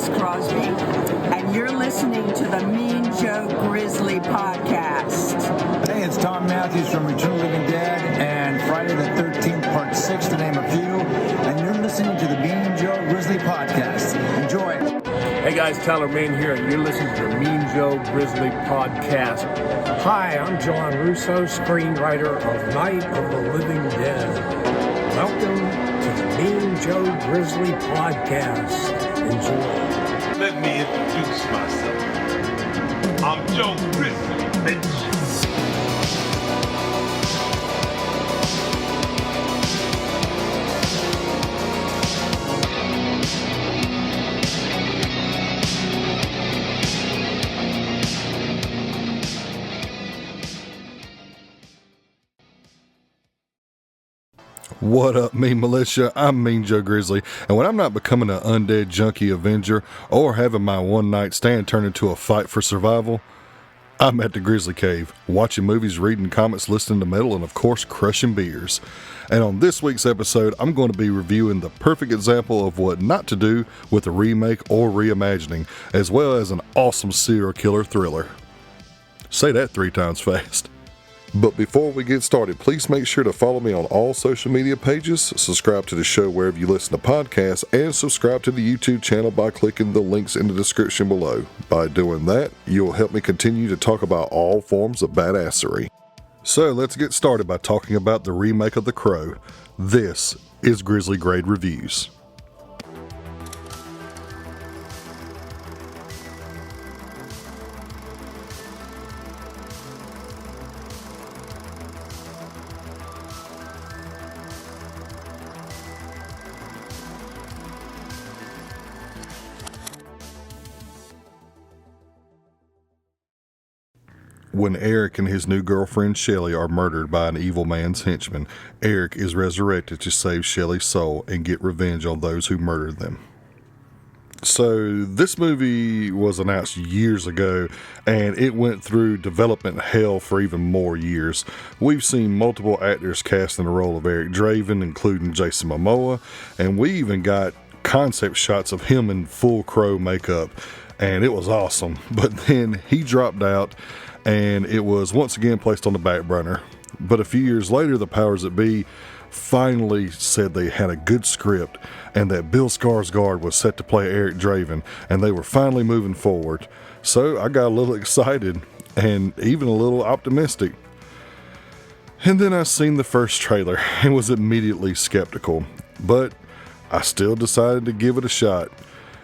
Crosby, and you're listening to the Mean Joe Grizzly podcast. Hey, it's Tom Matthews from Return of the Living Dead and Friday the 13th, Part 6, to name a few, and you're listening to the Mean Joe Grizzly podcast. Enjoy. Hey guys, Tyler Main here, and you're listening to the Mean Joe Grizzly podcast. Hi, I'm John Russo, screenwriter of Night of the Living Dead. Welcome to the Mean Joe Grizzly podcast. Enjoy. Let me introduce myself. I'm Joe Grizzly, bitch. What up, Militia? I'm Mean Joe Grizzly, and when I'm not becoming an undead junkie avenger or having my one-night stand turn into a fight for survival, I'm at the Grizzly Cave, watching movies, reading comics, listening to metal, and of course, crushing beers. And on this week's episode, I'm going to be reviewing the perfect example of what not to do with a remake or reimagining, as well as an awesome serial killer thriller. Say that 3 times fast. But before we get started, please make sure to follow me on all social media pages, subscribe to the show wherever you listen to podcasts, and subscribe to the YouTube channel by clicking the links in the description below. By doing that, you'll help me continue to talk about all forms of badassery. So let's get started by talking about the remake of The Crow. This is Grizzly Grade Reviews. When Eric and his new girlfriend Shelley are murdered by an evil man's henchman, Eric is resurrected to save Shelley's soul and get revenge on those who murdered them. So this movie was announced years ago, and it went through development hell for even more years. We've seen multiple actors cast in the role of Eric Draven, including Jason Momoa, and we even got concept shots of him in full Crow makeup, and it was awesome. But then he dropped out, and it was once again placed on the back burner. But a few years later, the powers that be finally said they had a good script and that Bill Skarsgård was set to play Eric Draven, and they were finally moving forward. So I got a little excited and even a little optimistic. And then I seen the first trailer and was immediately skeptical, but I still decided to give it a shot.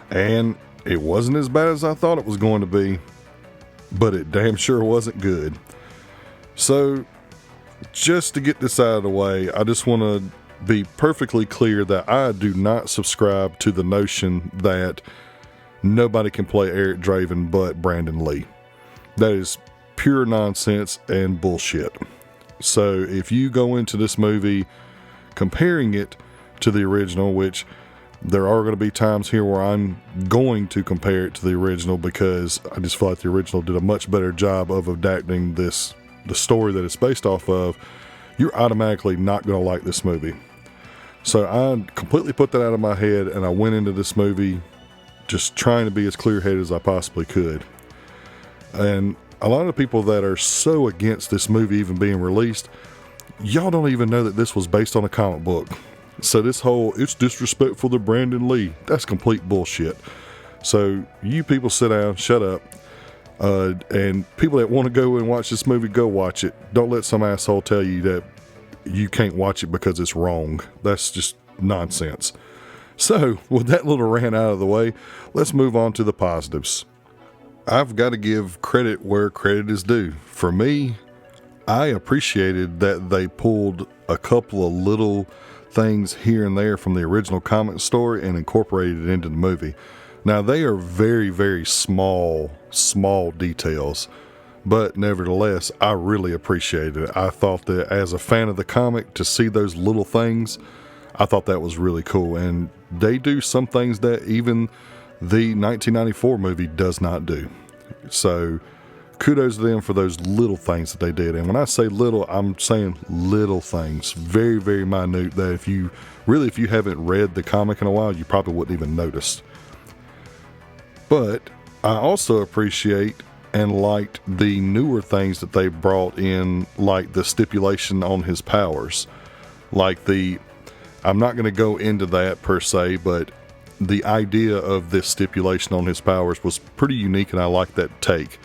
And it wasn't as bad as I thought it was going to be, but it damn sure wasn't good. So, just to get this out of the way, I just want to be perfectly clear that I do not subscribe to the notion that nobody can play Eric Draven but Brandon Lee. That is pure nonsense and bullshit. So, if you go into this movie comparing it to the original, which there are going to be times here where I'm going to compare it to the original because I just feel like the original did a much better job of adapting the story that it's based off of, you're automatically not going to like this movie. So I completely put that out of my head, and I went into this movie just trying to be as clear-headed as I possibly could. And a lot of people that are so against this movie even being released, y'all don't even know that this was based on a comic book. So this whole, it's disrespectful to Brandon Lee, that's complete bullshit. So you people sit down, shut up, and people that want to go and watch this movie, go watch it. Don't let some asshole tell you that you can't watch it because it's wrong. That's just nonsense. So with that little rant out of the way, let's move on to the positives. I've got to give credit where credit is due. For me, I appreciated that they pulled a couple of little things here and there from the original comic story and incorporated it into the movie. Now, they are very, very small details, but nevertheless, I really appreciated it. I thought that as a fan of the comic, to see those little things, I thought that was really cool. And they do some things that even the 1994 movie does not do. So kudos to them for those little things that they did. And when I say little, I'm saying little things, very, very minute, that if you haven't read the comic in a while, you probably wouldn't even notice. But I also appreciate and liked the newer things that they brought in, like the stipulation on his powers. I'm not going to go into that per se, but the idea of this stipulation on his powers was pretty unique, and I like that take.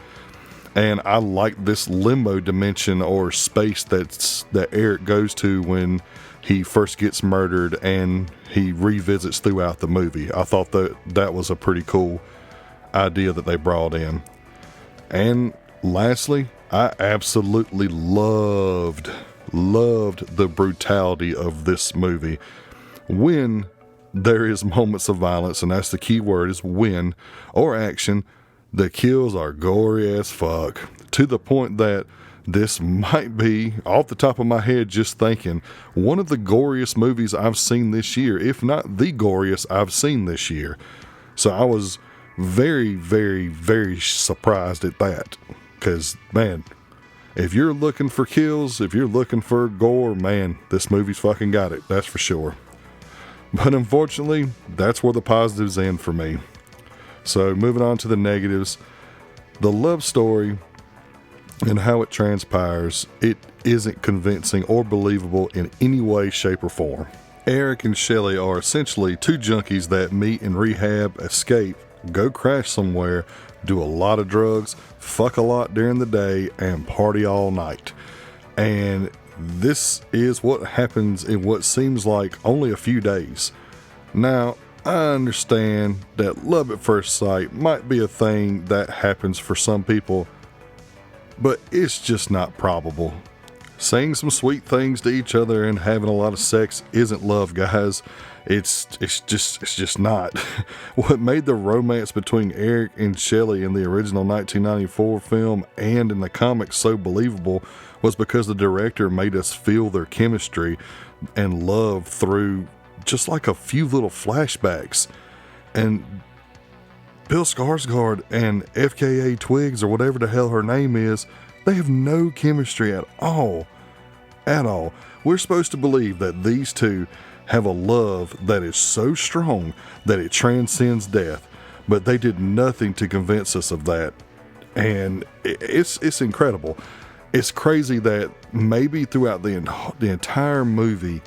And I like this limbo dimension or space that Eric goes to when he first gets murdered and he revisits throughout the movie. I thought that was a pretty cool idea that they brought in. And lastly, I absolutely loved the brutality of this movie. When there is moments of violence, and that's the key word, is when, or action, the kills are gory as fuck, to the point that this might be, off the top of my head just thinking, one of the goriest movies I've seen this year, if not the goriest I've seen this year. So I was very, very, very surprised at that, because, man, if you're looking for kills, if you're looking for gore, man, this movie's fucking got it, that's for sure. But unfortunately, that's where the positives end for me. So moving on to the negatives, the love story and how it transpires, it isn't convincing or believable in any way, shape, or form. Eric and Shelley are essentially two junkies that meet in rehab, escape, go crash somewhere, do a lot of drugs, fuck a lot during the day, and party all night. And this is what happens in what seems like only a few days. Now, I understand that love at first sight might be a thing that happens for some people, but it's just not probable. Saying some sweet things to each other and having a lot of sex isn't love, guys. It's just not. What made the romance between Eric and Shelley in the original 1994 film and in the comics so believable was because the director made us feel their chemistry and love through just like a few little flashbacks. And Bill Skarsgård and FKA Twigs, or whatever the hell her name is, they have no chemistry at all. At all. We're supposed to believe that these two have a love that is so strong that it transcends death, but they did nothing to convince us of that. And it's incredible. It's crazy that maybe throughout the entire movie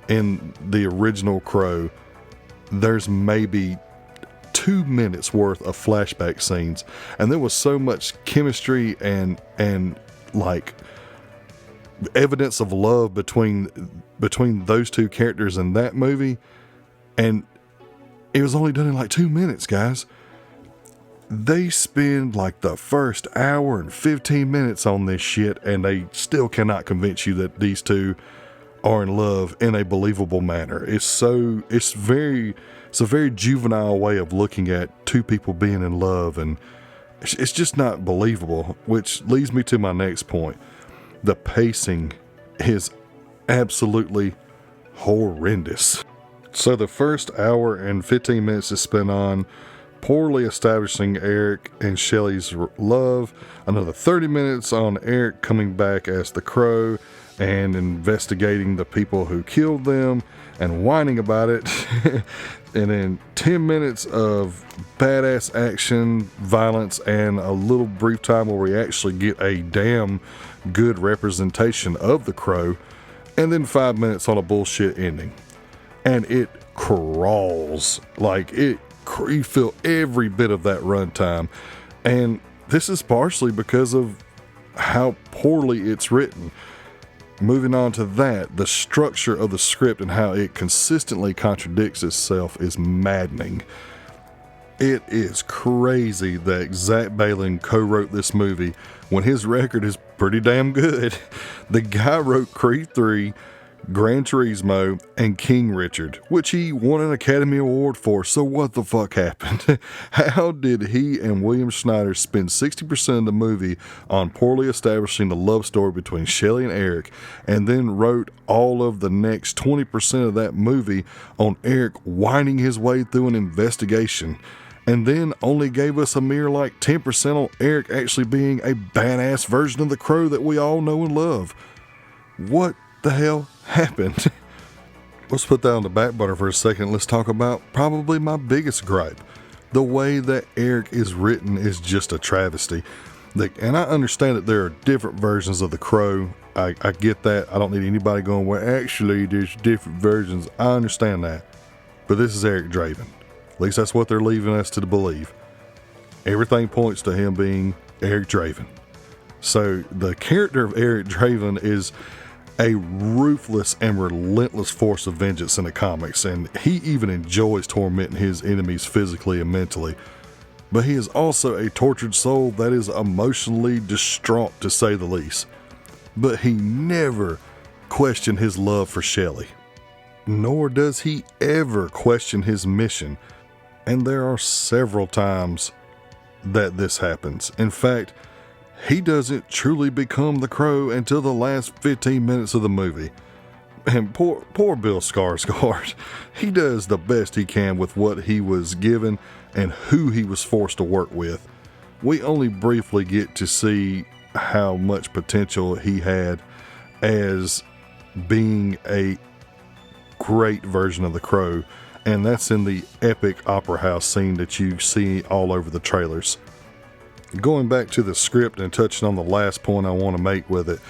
in the original Crow, there's maybe 2 minutes worth of flashback scenes, and there was so much chemistry and like evidence of love between those two characters in that movie, and it was only done in like 2 minutes, guys. They spend like the first hour and 15 minutes on this shit, and they still cannot convince you that these two are in love in a believable manner. It's a very juvenile way of looking at two people being in love, and it's just not believable, which leads me to my next point. The pacing is absolutely horrendous. So the first hour and 15 minutes is spent on poorly establishing Eric and Shelley's love, another 30 minutes on Eric coming back as the Crow and investigating the people who killed them and whining about it, and then 10 minutes of badass action, violence, and a little brief time where we actually get a damn good representation of the Crow, and then 5 minutes on a bullshit ending. And it crawls. Like, you feel every bit of that runtime. And this is partially because of how poorly it's written. Moving on to that, the structure of the script and how it consistently contradicts itself is maddening. It is crazy that Zach Baylin co-wrote this movie when his record is pretty damn good. The guy wrote Creed 3, Gran Turismo, and King Richard, which he won an Academy Award for, so what the fuck happened? How did he and William Schneider spend 60% of the movie on poorly establishing the love story between Shelley and Eric, and then wrote all of the next 20% of that movie on Eric whining his way through an investigation, and then only gave us a mere like 10% on Eric actually being a badass version of the Crow that we all know and love? What the hell happened? Let's put that on the back burner for a second. Let's talk about probably my biggest gripe. The way that Eric is written is just a travesty. And I understand that there are different versions of The Crow. I get that. I don't need anybody going, well, actually, there's different versions. I understand that. But this is Eric Draven. At least that's what they're leaving us to believe. Everything points to him being Eric Draven. So the character of Eric Draven is a ruthless and relentless force of vengeance in the comics, and he even enjoys tormenting his enemies physically and mentally. But he is also a tortured soul that is emotionally distraught, to say the least. But he never questioned his love for Shelley, nor does he ever question his mission. And there are several times that this happens. In fact, he doesn't truly become the Crow until the last 15 minutes of the movie. And poor Bill Skarsgård, he does the best he can with what he was given and who he was forced to work with. We only briefly get to see how much potential he had as being a great version of the Crow, and that's in the epic opera house scene that you see all over the trailers. Going back to the script and touching on the last point I want to make with it,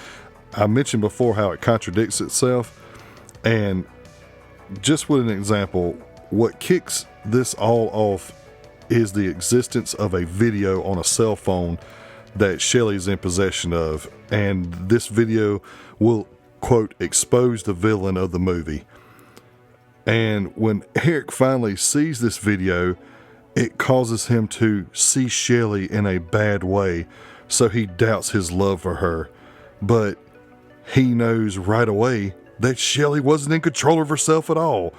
I mentioned before how it contradicts itself, and just with an example, what kicks this all off is the existence of a video on a cell phone that Shelley's in possession of, and this video will, quote, expose the villain of the movie. And when Eric finally sees this video, it causes him to see Shelley in a bad way, so he doubts his love for her. But he knows right away that Shelley wasn't in control of herself at all.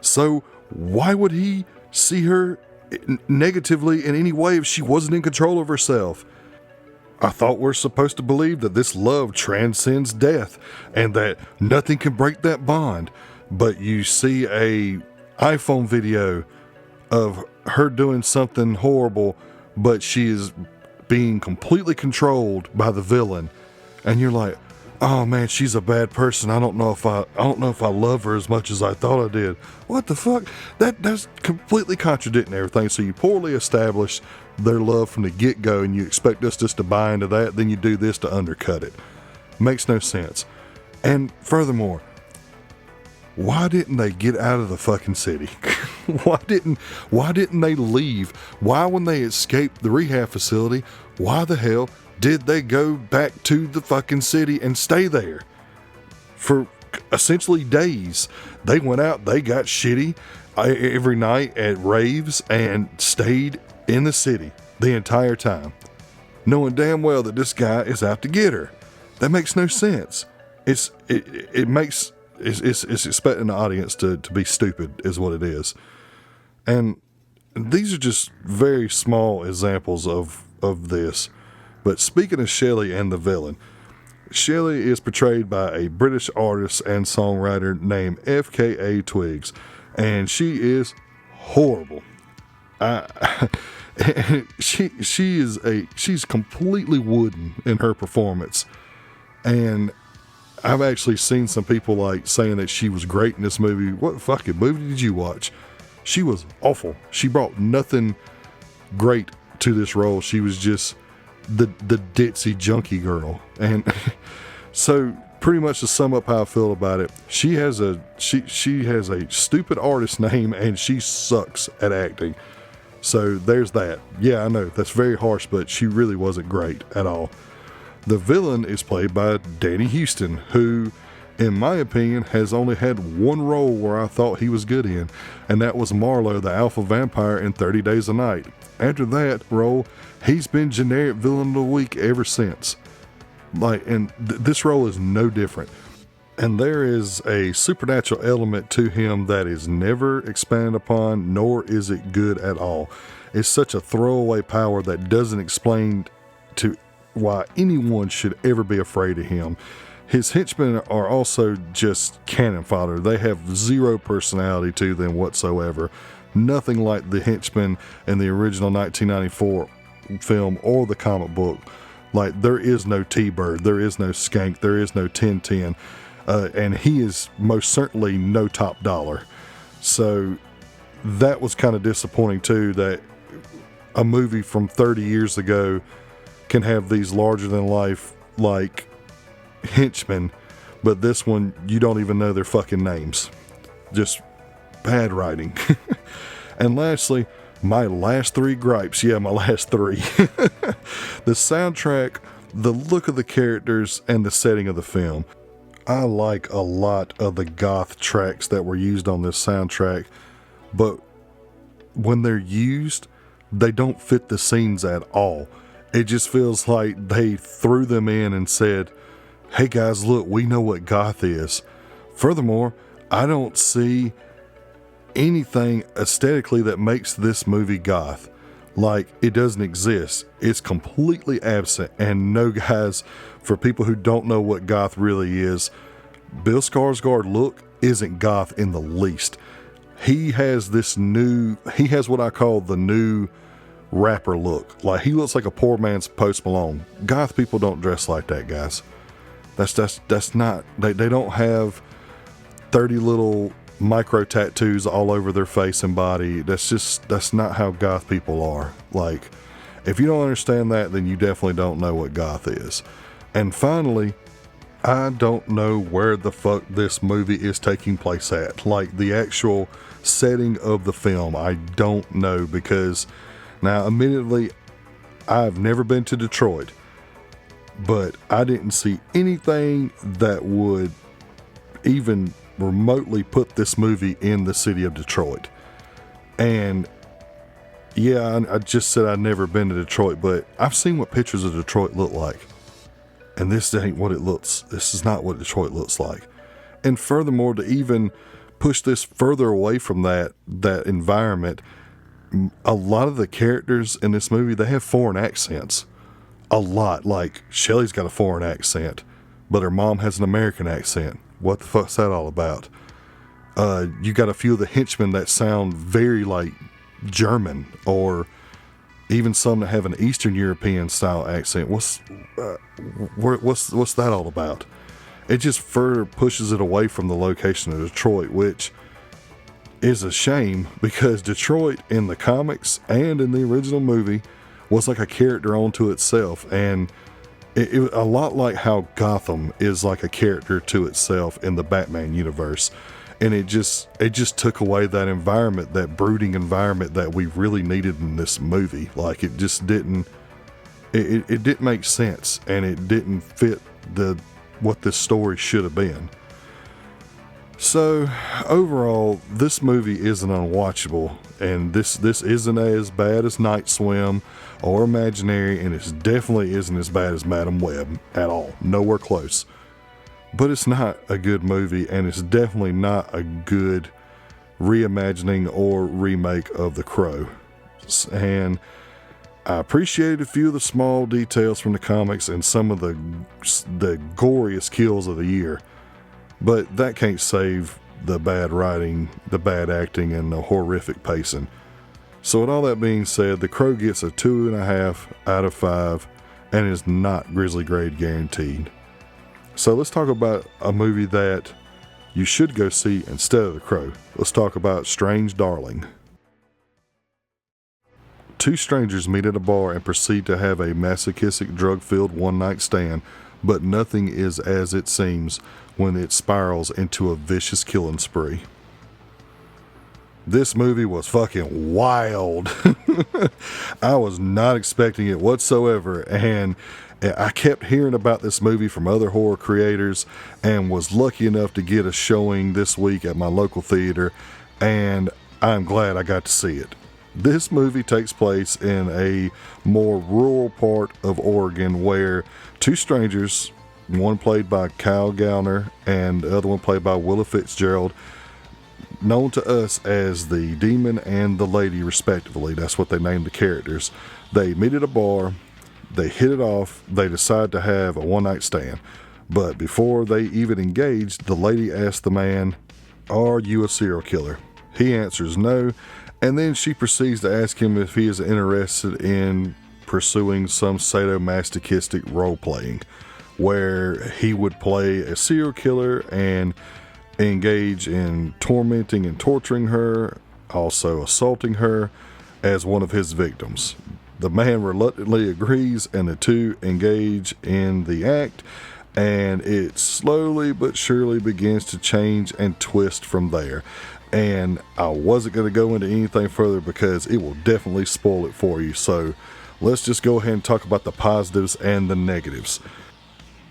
So why would he see her negatively in any way if she wasn't in control of herself? I thought we're supposed to believe that this love transcends death and that nothing can break that bond. But you see a iPhone video of her doing something horrible, but she is being completely controlled by the villain, and you're like, oh man, she's a bad person. I don't know if I love her as much as I thought I did. What the fuck? That's completely contradicting everything. So you poorly establish their love from the get-go, and you expect us just to buy into that, then you do this to undercut it. Makes no sense. And furthermore, why didn't they get out of the fucking city? Why didn't they leave? Why, when they escaped the rehab facility, why the hell did they go back to the fucking city and stay there for essentially days? They went out, they got shitty every night at raves and stayed in the city the entire time, knowing damn well that this guy is out to get her. That makes no sense. It's expecting the audience to be stupid is what it is. And these are just very small examples of this. But speaking of Shelley and the villain, Shelley is portrayed by a British artist and songwriter named F.K.A. Twigs, and she is horrible. She's completely wooden in her performance, and I've actually seen some people like saying that she was great in this movie. What fucking movie did you watch? She was awful. She brought nothing great to this role. She was just the ditzy junkie girl. And so pretty much to sum up how I feel about it, she has a stupid artist name, and she sucks at acting. So there's that. Yeah, I know that's very harsh, but she really wasn't great at all. The villain is played by Danny Houston, who, in my opinion, has only had one role where I thought he was good in, and that was Marlowe, the alpha vampire in 30 Days a Night. After that role, he's been generic villain of the week ever since. This role is no different. And there is a supernatural element to him that is never expanded upon, nor is it good at all. It's such a throwaway power that doesn't explain to why anyone should ever be afraid of him. His henchmen are also just cannon fodder. They have zero personality to them whatsoever. Nothing like the henchmen in the original 1994 film or the comic book. Like, there is no T-Bird, there is no Skank, there is no 1010, and he is most certainly no top dollar. So that was kind of disappointing too, that a movie from 30 years ago can have these larger than life like henchmen, but this one you don't even know their fucking names. Just bad writing. And lastly, my last three gripes. Yeah, my last three. The soundtrack, the look of the characters, and the setting of the film. I like a lot of the goth tracks that were used on this soundtrack, but when they're used, they don't fit the scenes at all. It just feels like they threw them in and said, hey guys, look, we know what goth is. Furthermore, I don't see anything aesthetically that makes this movie goth. Like, it doesn't exist. It's completely absent. And no, guys, for people who don't know what goth really is, Bill Skarsgård look isn't goth in the least. He has what I call the new rapper look. Like, he looks like a poor man's Post Malone. Goth people don't dress like that, guys. That's not, they don't have 30 little micro tattoos all over their face and body. That's not how goth people are. Like, if you don't understand that, then you definitely don't know what goth is. And finally, I don't know where the fuck this movie is taking place at. Like, the actual setting of the film, I don't know, because now, admittedly, I've never been to Detroit, but I didn't see anything that would even remotely put this movie in the city of Detroit. And yeah, I just said I'd never been to Detroit, but I've seen what pictures of Detroit look like. And this ain't what it looks. This is not what Detroit looks like. And furthermore, to even push this further away from that environment, a lot of the characters in this movie, they have foreign accents. A lot. Like, Shelley's got a foreign accent, but her mom has an American accent. What the fuck's that all about? You got a few of the henchmen that sound very like German, or even some that have an Eastern European style accent. What's that all about? It just further pushes it away from the location of Detroit, which is a shame, because Detroit in the comics and in the original movie was like a character unto itself, and it a lot like how Gotham is like a character to itself in the Batman universe. And it just took away that environment, that brooding environment that we really needed in this movie. Like, it just didn't, it didn't make sense, and it didn't fit what this story should have been. So overall, this movie isn't unwatchable, and this isn't as bad as Night Swim or Imaginary, and it definitely isn't as bad as Madam Web at all. Nowhere close. But it's not a good movie, and it's definitely not a good reimagining or remake of The Crow. And I appreciated a few of the small details from the comics and some of the goriest kills of the year. But that can't save the bad writing, the bad acting, and the horrific pacing. So with all that being said, The Crow gets a 2.5 out of 5 and is not Grizzly grade guaranteed. So let's talk about a movie that you should go see instead of The Crow. Let's talk about Strange Darling. Two strangers meet at a bar and proceed to have a masochistic, drug-filled one-night stand, but nothing is as it seems when it spirals into a vicious killing spree. This movie was fucking wild. I was not expecting it whatsoever, and I kept hearing about this movie from other horror creators and was lucky enough to get a showing this week at my local theater, and I'm glad I got to see it. This movie takes place in a more rural part of Oregon where two strangers, one played by Kyle Gallner and the other one played by Willa Fitzgerald, known to us as the Demon and the Lady respectively, that's what they named the characters, they meet at a bar, they hit it off, they decide to have a one-night stand. But before they even engage, the lady asks the man, "Are you a serial killer?" He answers no, and then she proceeds to ask him if he is interested in pursuing some sadomasochistic role-playing, where he would play a serial killer and engage in tormenting and torturing her, also assaulting her, as one of his victims. The man reluctantly agrees, and the two engage in the act, and it slowly but surely begins to change and twist from there. And I wasn't going to go into anything further because it will definitely spoil it for you. So let's just go ahead and talk about the positives and the negatives.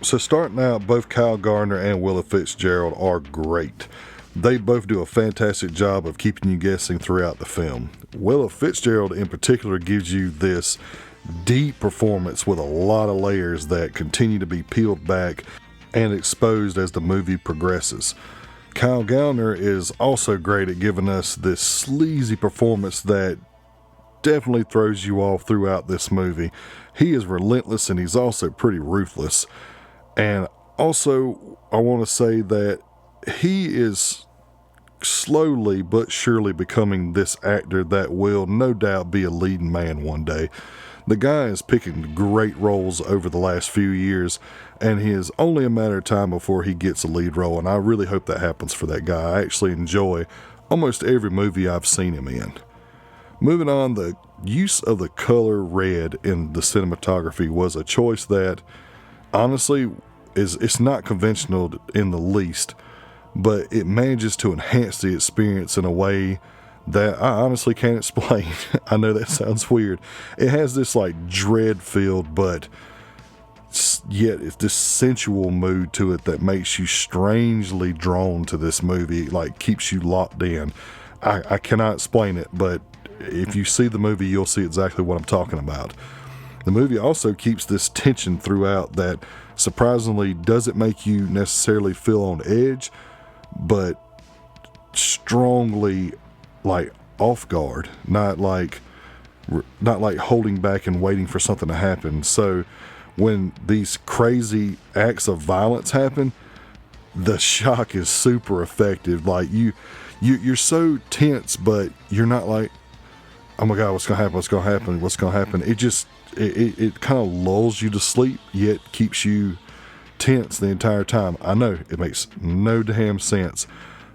So starting out, both Kyle Gardner and Willa Fitzgerald are great. They both do a fantastic job of keeping you guessing throughout the film. Willa Fitzgerald in particular gives you this deep performance with a lot of layers that continue to be peeled back and exposed as the movie progresses. Kyle Gardner is also great at giving us this sleazy performance that definitely throws you off throughout this movie. He is relentless, and he's also pretty ruthless. And also, I want to say that he is slowly but surely becoming this actor that will no doubt be a leading man one day. The guy is picking great roles over the last few years, and he is only a matter of time before he gets a lead role, and I really hope that happens for that guy. I actually enjoy almost every movie I've seen him in. Moving on, the use of the color red in the cinematography was a choice that honestly it's not conventional in the least, but it manages to enhance the experience in a way that I honestly can't explain. I know that sounds weird. It has this like dread-filled, but yet it's this sensual mood to it that makes you strangely drawn to this movie, like keeps you locked in. I cannot explain it, but if you see the movie, you'll see exactly what I'm talking about. The movie also keeps this tension throughout that surprisingly doesn't make you necessarily feel on edge, but strongly like off guard, not like holding back and waiting for something to happen. So when these crazy acts of violence happen, the shock is super effective. Like you're so tense, but you're not like, oh my God, what's gonna happen? It kind of lulls you to sleep, yet keeps you tense the entire time. I know it makes no damn sense,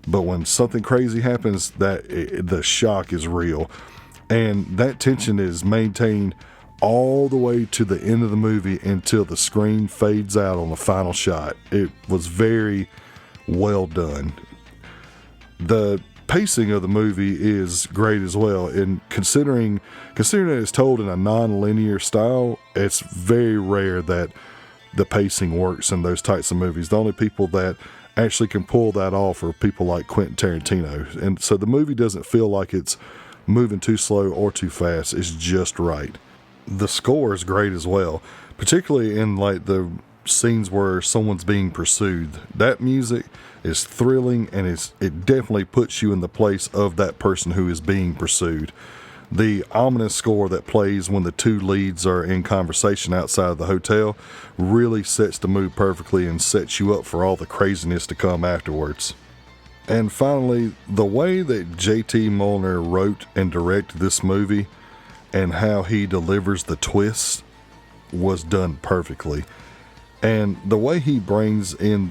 but when something crazy happens, the shock is real, and that tension is maintained all the way to the end of the movie until the screen fades out on the final shot. It was very well done. The pacing of the movie is great as well, and considering that it's told in a non-linear style, it's very rare that the pacing works in those types of movies. The only people that actually can pull that off are people like Quentin Tarantino, and so the movie doesn't feel like it's moving too slow or too fast. It's just right. The score is great as well, particularly in like the scenes where someone's being pursued. That music is thrilling, and it definitely puts you in the place of that person who is being pursued. The ominous score that plays when the two leads are in conversation outside of the hotel really sets the mood perfectly and sets you up for all the craziness to come afterwards. And finally, the way that J.T. Molnar wrote and directed this movie and how he delivers the twists was done perfectly. And the way he brings in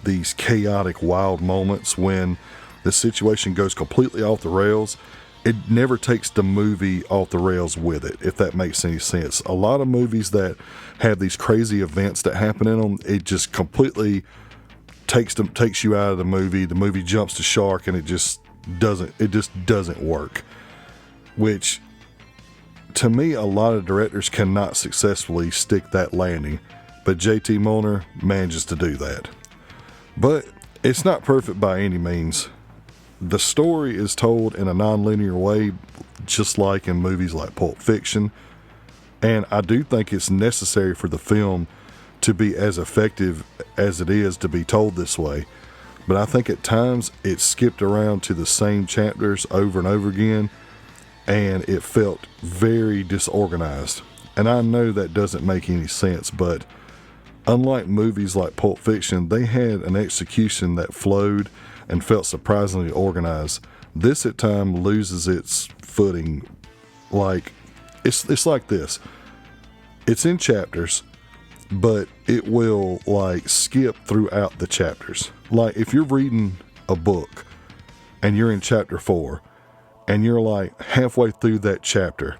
these chaotic, wild moments when the situation goes completely off the rails, it never takes the movie off the rails with it, if that makes any sense. A lot of movies that have these crazy events that happen in them, it just completely takes you out of the movie. The movie jumps the shark, and it just doesn't work. Which, to me, a lot of directors cannot successfully stick that landing, but J.T. Molnar manages to do that. But it's not perfect by any means. The story is told in a non-linear way, just like in movies like Pulp Fiction, and I do think it's necessary for the film to be as effective as it is to be told this way. But I think at times it skipped around to the same chapters over and over again, and it felt very disorganized. And I know that doesn't make any sense, but unlike movies like Pulp Fiction, they had an execution that flowed and felt surprisingly organized. This at times loses its footing. Like it's like this. It's in chapters, but it will like skip throughout the chapters. Like if you're reading a book and you're in chapter 4 and you're like halfway through that chapter,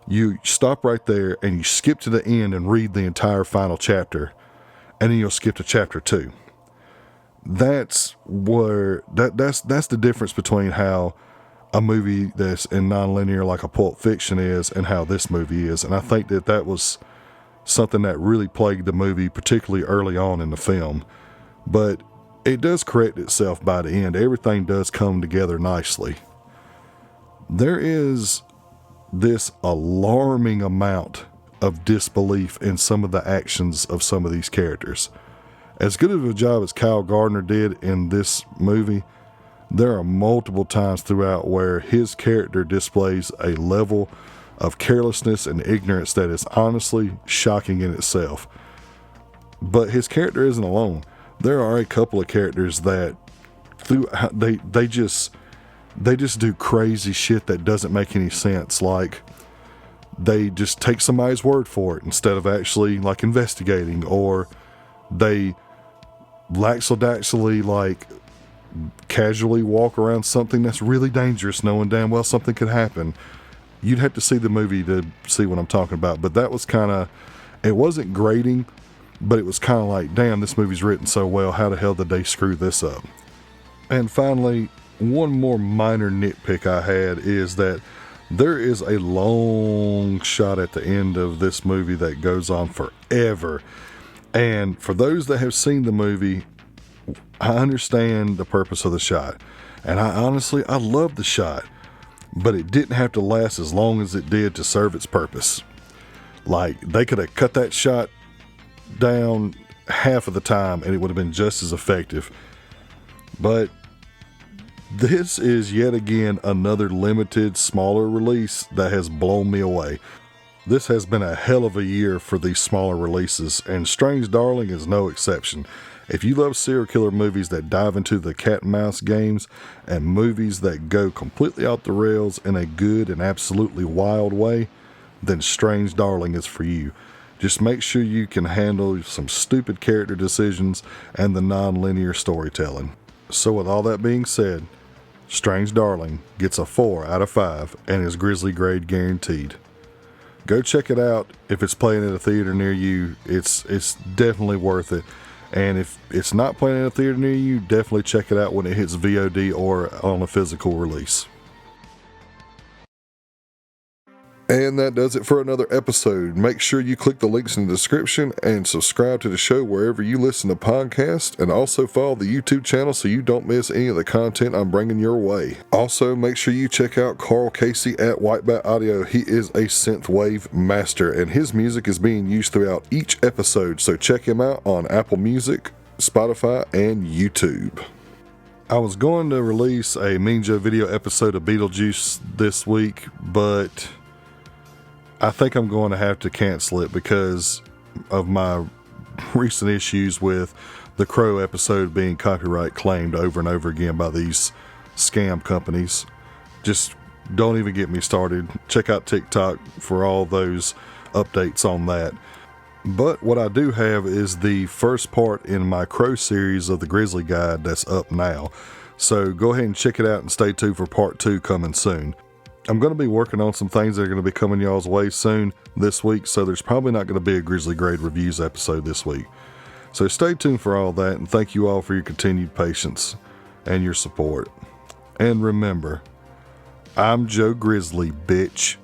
you stop right there and you skip to the end and read the entire final chapter, and then you'll skip to chapter 2. That's where that's the difference between how a movie that's in non-linear like a Pulp Fiction is and how this movie is. And I think that was something that really plagued the movie, particularly early on in the film. But it does correct itself by the end. Everything does come together nicely. There is this alarming amount of disbelief in some of the actions of some of these characters. As good of a job as Kyle Gardner did in this movie, there are multiple times throughout where his character displays a level of carelessness and ignorance that is honestly shocking in itself. But his character isn't alone. There are a couple of characters that they just do crazy shit that doesn't make any sense. Like, they just take somebody's word for it instead of actually like investigating, or they laxadaxily like casually walk around something that's really dangerous, knowing damn well something could happen. You'd have to see the movie to see what I'm talking about. But that was kind of, it wasn't grating, but it was kind of like, damn, this movie's written so well, how the hell did they screw this up? And finally, one more minor nitpick I had is that there is a long shot at the end of this movie that goes on forever. And for those that have seen the movie, I understand the purpose of the shot. And I love the shot, but it didn't have to last as long as it did to serve its purpose. Like, they could have cut that shot down half of the time and it would have been just as effective. But this is yet again another limited, smaller release that has blown me away. This has been a hell of a year for these smaller releases, and Strange Darling is no exception. If you love serial killer movies that dive into the cat and mouse games and movies that go completely off the rails in a good and absolutely wild way, then Strange Darling is for you. Just make sure you can handle some stupid character decisions and the non-linear storytelling. So with all that being said, Strange Darling gets a 4 out of 5 and is Grizzly grade guaranteed. Go check it out. If it's playing at a theater near you, it's definitely worth it. And if it's not playing at a theater near you, definitely check it out when it hits VOD or on a physical release. And that does it for another episode. Make sure you click the links in the description and subscribe to the show wherever you listen to podcasts, and also follow the YouTube channel so you don't miss any of the content I'm bringing your way. Also, make sure you check out Carl Casey at Whitebat Audio. He is a synthwave master, and his music is being used throughout each episode, so check him out on Apple Music, Spotify, and YouTube. I was going to release a Mean Joe video episode of Beetlejuice this week, but I think I'm going to have to cancel it because of my recent issues with the Crow episode being copyright claimed over and over again by these scam companies. Just don't even get me started. Check out Tik Tok for all those updates on that. But what I do have is the first part in my Crow series of the Grizzly Guide that's up now. So go ahead and check it out and stay tuned for part 2 coming soon. I'm going to be working on some things that are going to be coming y'all's way soon this week, so there's probably not going to be a Grizzly Grade Reviews episode this week. So stay tuned for all that, and thank you all for your continued patience and your support. And remember, I'm Joe Grizzly, bitch.